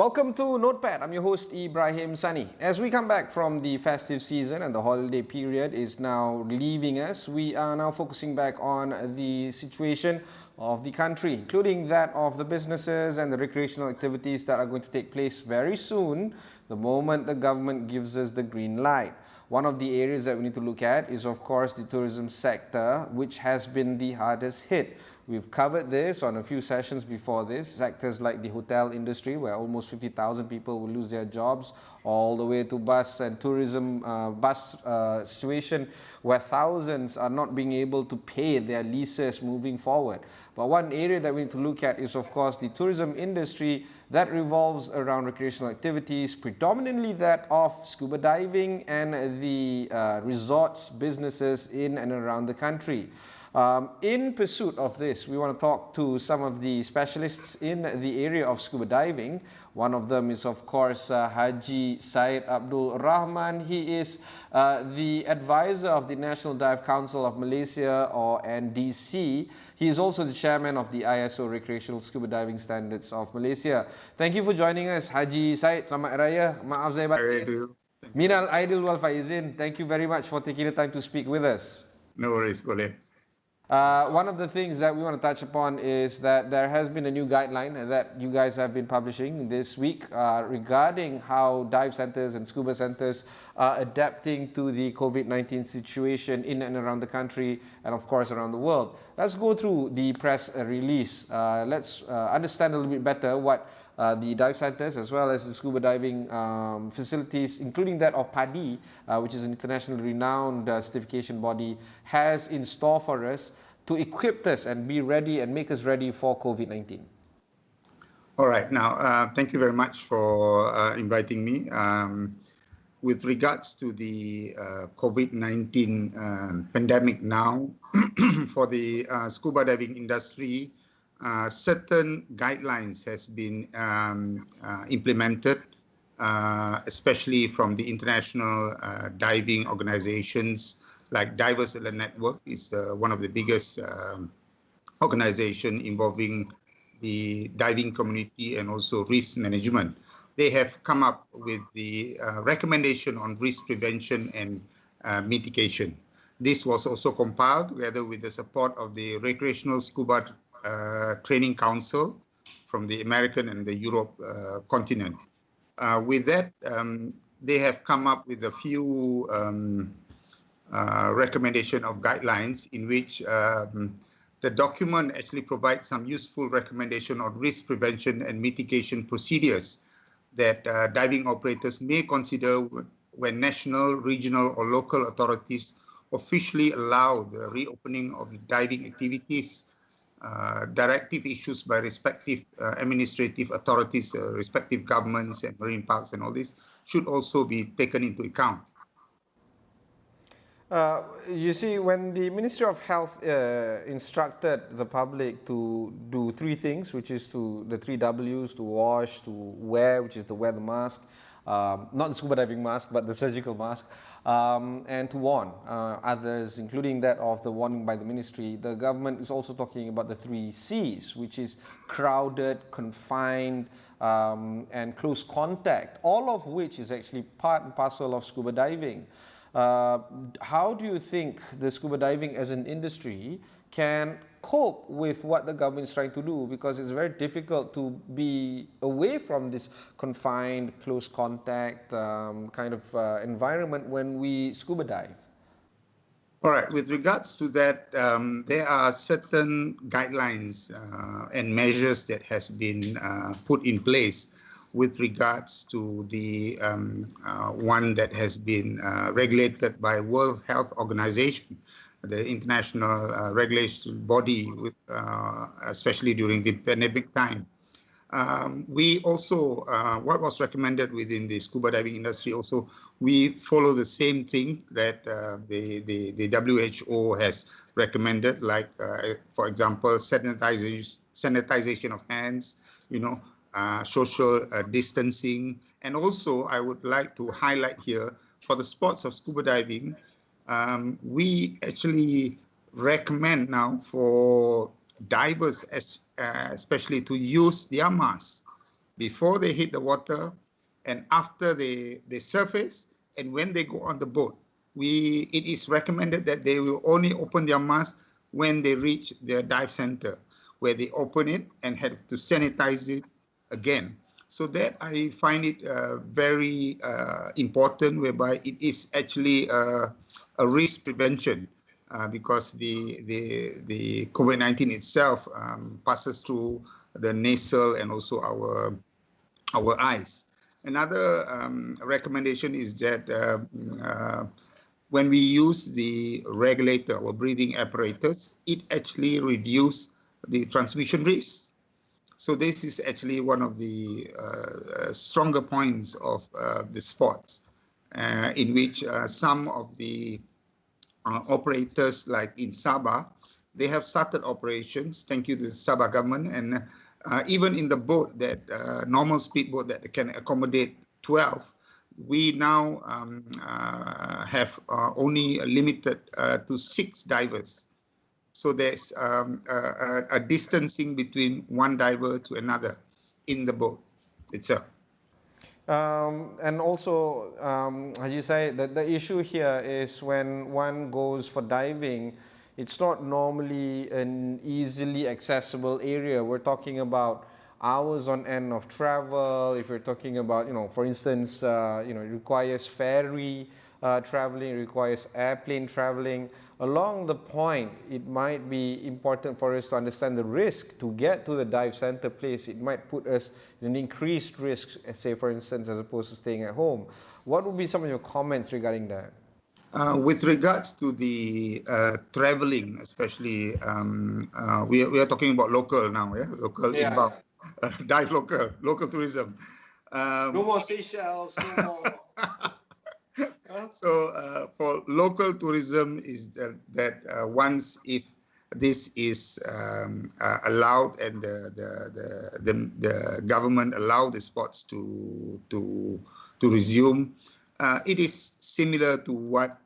Welcome to Notepad. I'm your host Ibrahim Sani. As we come back from the festive season and the holiday period is now leaving us, we are now focusing back on the situation of the country, including that of the businesses and the recreational activities that are going to take place very soon, the moment the government gives us the green light. One of the areas that we need to look at is, of course, the tourism sector, which has been the hardest hit. We've covered this on a few sessions before this. Sectors like the hotel industry, where almost 50,000 people will lose their jobs, all the way to bus and tourism situation, where thousands are not being able to pay their leases moving forward. But one area that we need to look at is, of course, the tourism industry that revolves around recreational activities, predominantly that of scuba diving and the resorts businesses in and around the country. In pursuit of this, we want to talk to some of the specialists in the area of scuba diving. One of them is, of course, Haji Syed Abdul Rahman. He is the advisor of the National Dive Council of Malaysia, or NDC. He is also the chairman of the ISO Recreational Scuba Diving Standards of Malaysia. Thank you for joining us, Haji Syed. Selamat Raya. Maaf saya batin. Minal Aidil wal Faizin. Thank you very much for taking the time to speak with us. No worries, boleh. One of the things that we want to touch upon is that there has been a new guideline that you guys have been publishing this week regarding how dive centers and scuba centers are adapting to the COVID-19 situation in and around the country and, of course, around the world. Let's go through the press release. Let's understand a little bit better what the dive centers as well as the scuba diving facilities, including that of PADI, which is an internationally renowned certification body, has in store for us to equip us and be ready and make us ready for COVID-19. All right. Now, thank you very much for inviting me. With regards to the COVID-19 pandemic now, for the scuba diving industry, certain guidelines has been implemented, especially from the international diving organizations like Divers Network is one of the biggest organization involving the diving community and also risk management. They have come up with the recommendation on risk prevention and mitigation. This was also compiled together with the support of the Recreational Scuba Training Council from the American and the Europe continent. With that, they have come up with a few recommendation of guidelines in which the document actually provides some useful recommendation on risk prevention and mitigation procedures that diving operators may consider when national, regional or local authorities officially allow the reopening of diving activities. Directive issues by respective administrative authorities, respective governments and marine parks and all this should also be taken into account. You see, when the Ministry of Health instructed the public to do three things, which is the three W's, to wash, to wear, which is to wear the mask, not the scuba diving mask, but the surgical mask, and to warn others, including that of the warning by the ministry. The government is also talking about the three C's, which is crowded, confined, and close contact, all of which is actually part and parcel of scuba diving. How do you think the scuba diving as an industry can cope with what the government is trying to do? Because it's very difficult to be away from this confined, close contact kind of environment when we scuba dive. All right. With regards to that, there are certain guidelines and measures that has been put in place with regards to the one that has been regulated by World Health Organization, the international regulation body, with, especially during the pandemic time. We also, what was recommended within the scuba diving industry also, we follow the same thing that the WHO has recommended, like, for example, sanitization of hands, social distancing. And also, I would like to highlight here, for the sports of scuba diving, we actually recommend now for divers, especially, to use their masks before they hit the water and after they surface and when they go on the boat. It is recommended that they will only open their mask when they reach their dive center, where they open it and have to sanitize it again. So that I find it very important, whereby it is actually a risk prevention because the COVID-19 itself passes through the nasal and also our eyes. Another recommendation is that when we use the regulator or breathing apparatus, it actually reduces the transmission risk. So this is actually one of the stronger points of the sports, in which some of the operators, like in Sabah, they have started operations, thank you to the Sabah government, and even in the boat, that normal speedboat that can accommodate 12, we now have only limited to 6 divers. So there's a distancing between one diver to another in the boat itself. And also, as you say, the issue here is when one goes for diving, it's not normally an easily accessible area. We're talking about hours on end of travel. If you're talking about, for instance, it requires ferry traveling, it requires airplane traveling. Along the point, it might be important for us to understand the risk to get to the dive center place. It might put us in an increased risk, say for instance, as opposed to staying at home. What would be some of your comments regarding that? With regards to the traveling, especially, we are talking about local now, yeah? Local inbound, dive local tourism. No more Seychelles, no more. So for local tourism is that once if this is allowed and the government allow the sports to resume, it is similar to what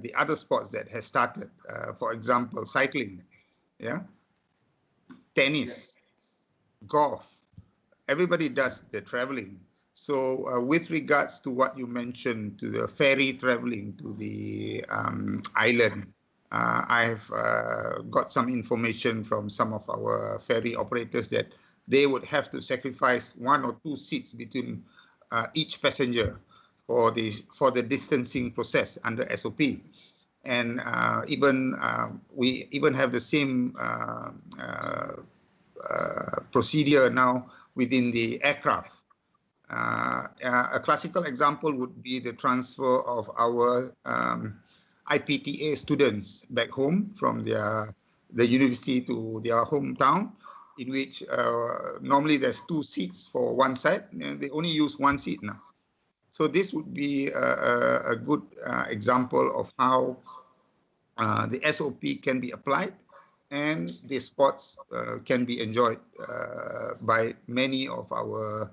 the other sports that has started. For example, cycling, tennis, golf. Everybody does the traveling. So with regards to what you mentioned, to the ferry traveling to the island, I have got some information from some of our ferry operators that they would have to sacrifice 1 or 2 seats between each passenger for the distancing process under SOP. And we even have the same procedure now within the aircraft. A classical example would be the transfer of our IPTA students back home from the university to their hometown, in which normally there's 2 seats for one side, and they only use 1 seat now. So this would be a good example of how the SOP can be applied and the sports can be enjoyed by many of our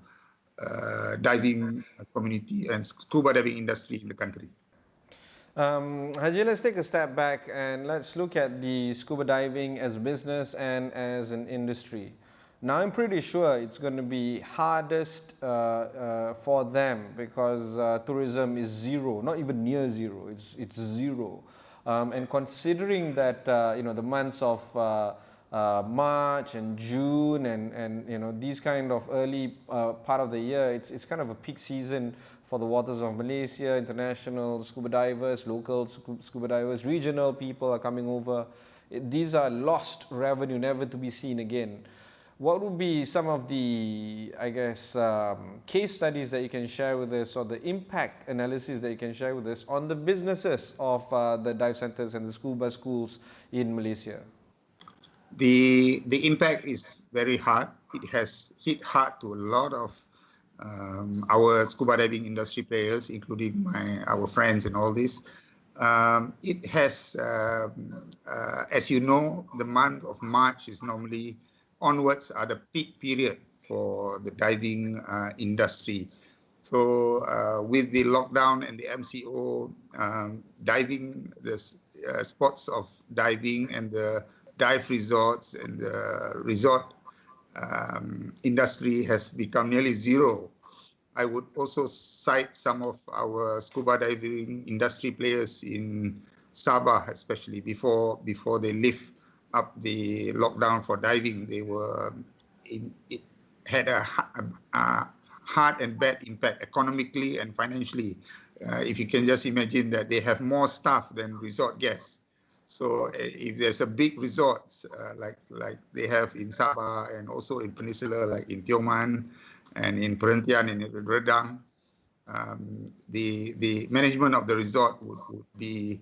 diving community and scuba diving industry in the country. Haji, let's take a step back and let's look at the scuba diving as a business and as an industry. Now, I'm pretty sure it's going to be hardest for them because tourism is zero, not even near zero, it's zero. And considering that, the months of March and June and these kind of early part of the year, it's kind of a peak season for the waters of Malaysia. International scuba divers, local scuba divers, regional people are coming over. These are lost revenue, never to be seen again. What would be some of the, case studies that you can share with us, or the impact analysis that you can share with us on the businesses of the dive centers and the scuba schools in Malaysia? The impact is very hard. It has hit hard to a lot of our scuba diving industry players, including our friends and all this. It has, as you know, the month of March is normally onwards are the peak period for the diving industry. So with the lockdown and the MCO, diving, the spots of diving and the dive resorts and the resort industry has become nearly zero. I would also cite some of our scuba diving industry players in Sabah, especially before they lift up the lockdown for diving. They were it had a hard and bad impact economically and financially. If you can just imagine that they have more staff than resort guests. So if there's a big resort like they have in Sabah and also in Peninsula like in Tioman and in Perhentian and in Redang, the management of the resort would be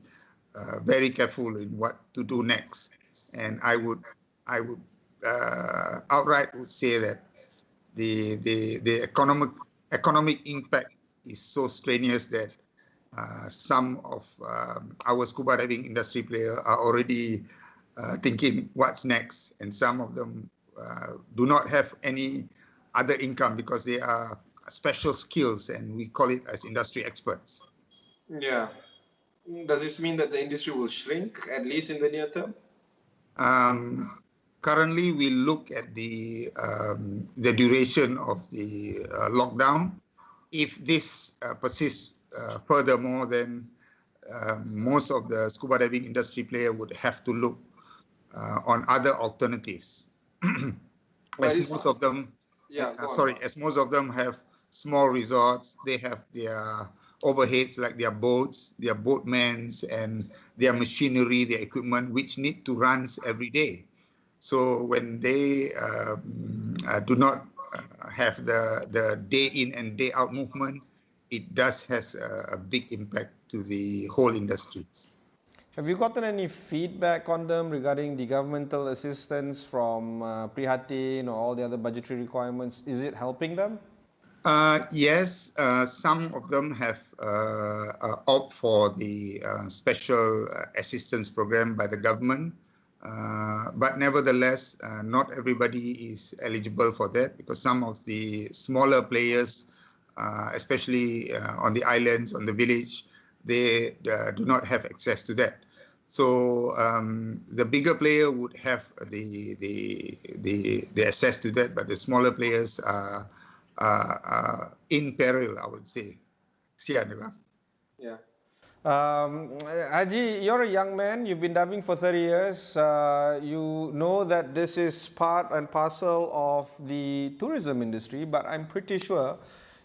very careful in what to do next. And I would outright would say that the economic impact is so strenuous that some of our scuba diving industry players are already thinking what's next, and some of them do not have any other income because they are special skills, and we call it as industry experts. Yeah. Does this mean that the industry will shrink, at least in the near term? Currently, we look at the duration of the lockdown. If this persists furthermore, then most of the scuba diving industry players would have to look on other alternatives. As most of them have small resorts, they have their overheads like their boats, their boatmans, and their machinery, their equipment, which need to run every day. So when they do not have the day in and day out movement, it does has a big impact to the whole industry. Have you gotten any feedback on them regarding the governmental assistance from Prihatin or all the other budgetary requirements? Is it helping them? Yes, some of them have opted for the special assistance program by the government. But nevertheless, not everybody is eligible for that, because some of the smaller players, especially on the islands, on the village, they do not have access to that. So the bigger player would have the access to that, but the smaller players are in peril, I would say. Yeah. Haji, you're a young man, you've been diving for 30 years. You know that this is part and parcel of the tourism industry, but I'm pretty sure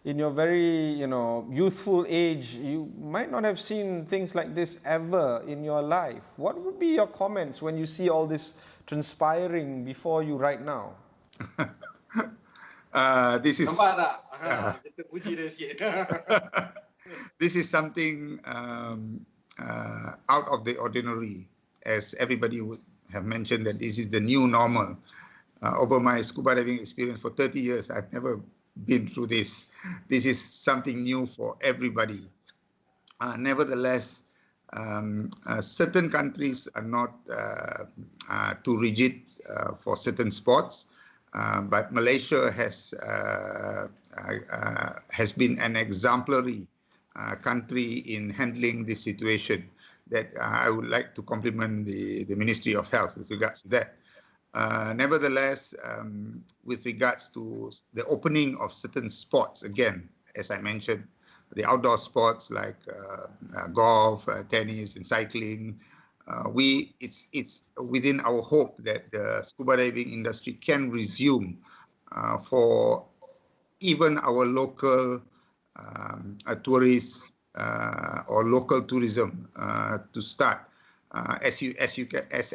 in your very, youthful age, you might not have seen things like this ever in your life. What would be your comments when you see all this transpiring before you right now? This is this is something out of the ordinary, as everybody would have mentioned that this is the new normal. Over my scuba diving experience for 30 years, I've never been through this. This is something new for everybody. Nevertheless, certain countries are not too rigid for certain sports. But Malaysia has been an exemplary country in handling this situation. That I would like to compliment the Ministry of Health with regards to that. Nevertheless, with regards to the opening of certain sports, again, as I mentioned, the outdoor sports like golf, tennis, and cycling, it's within our hope that the scuba diving industry can resume for even our local tourists or local tourism to start. As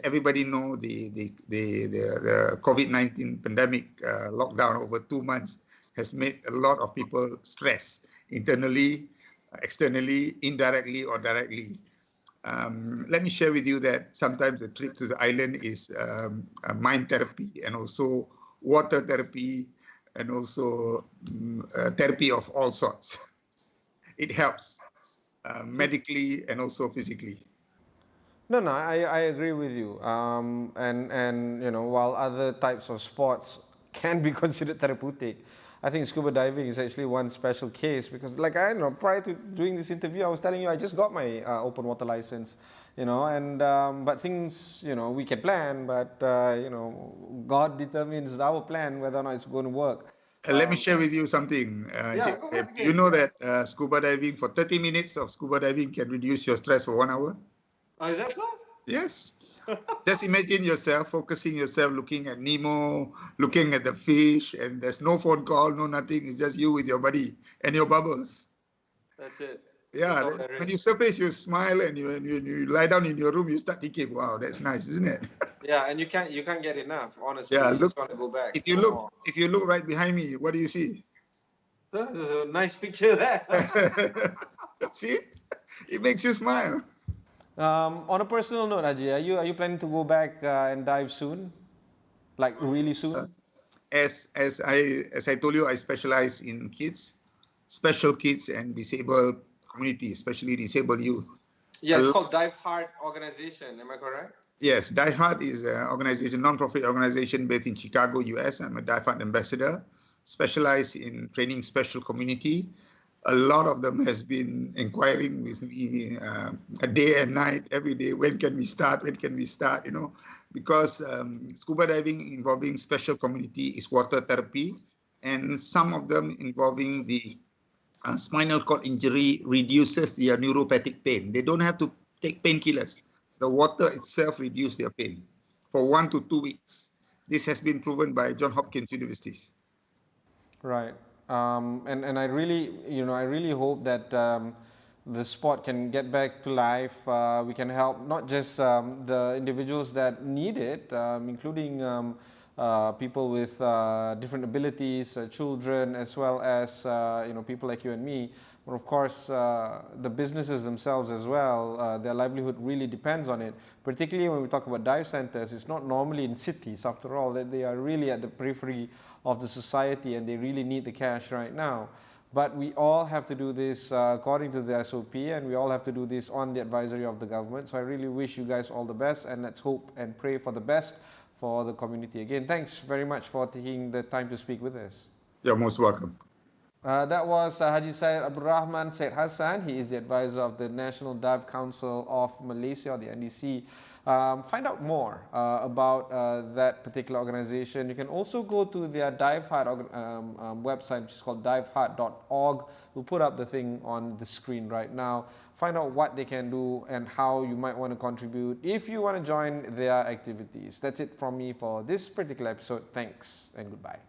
everybody know, the COVID-19 pandemic lockdown over 2 months has made a lot of people stressed internally, externally, indirectly or directly. Let me share with you that sometimes the trip to the island is mind therapy and also water therapy and also therapy of all sorts. It helps medically and also physically. No, I agree with you. And while other types of sports can be considered therapeutic, I think scuba diving is actually one special case because, like, I don't know, prior to doing this interview, I was telling you I just got my open water license, and but things, we can plan, but God determines our plan whether or not it's going to work. Let me share with you something. Yeah, go ahead You again. know that scuba diving, for 30 minutes of scuba diving can reduce your stress for 1 hour? Oh, is that so? Yes. Just imagine yourself focusing yourself, looking at Nemo, looking at the fish, and there's no phone call, no nothing. It's just you with your buddy and your bubbles. That's it. Yeah, when you surface, you smile, and when you lie down in your room, you start thinking, "Wow, that's nice, isn't it?" Yeah, and you can't get enough. Honestly, Yeah, you look. just want to go back. If you look right behind me, what do you see? There's a nice picture there. See, it makes you smile. On a personal note, Ajay, are you planning to go back and dive soon? Like really soon? As I told you, I specialize in kids, special kids, and disabled community, especially disabled youth. Yeah, it's called Dive Hard Organization. Am I correct? Yes, Dive Hard is an organization, non-profit organization based in Chicago, US. I'm a Dive Hard ambassador, specialized in training special community. A lot of them has been inquiring with me a day and night, every day. When can we start? When can we start? Because scuba diving involving special community is water therapy, and some of them involving the spinal cord injury reduces their neuropathic pain. They don't have to take painkillers. The water itself reduces their pain for 1 to 2 weeks. This has been proven by Johns Hopkins universities. Right. And I really, I really hope that the sport can get back to life. We can help not just the individuals that need it, including people with different abilities, children, as well as people like you and me. But of course, the businesses themselves as well, their livelihood really depends on it. Particularly when we talk about dive centers, it's not normally in cities. After all, that they are really at the periphery of the society and they really need the cash right now. But we all have to do this according to the SOP, and we all have to do this on the advisory of the government. So I really wish you guys all the best, and let's hope and pray for the best for the community. Again, thanks very much for taking the time to speak with us. You're most welcome. That was Haji Syed Rahman Syed Hassan. He is the advisor of the National Dive Council of Malaysia, the NDC. Find out more about that particular organization. You can also go to their Dive Hard website, which is called divehard.org. We'll put up the thing on the screen right now. Find out what they can do and how you might want to contribute if you want to join their activities. That's it from me for this particular episode. Thanks and goodbye.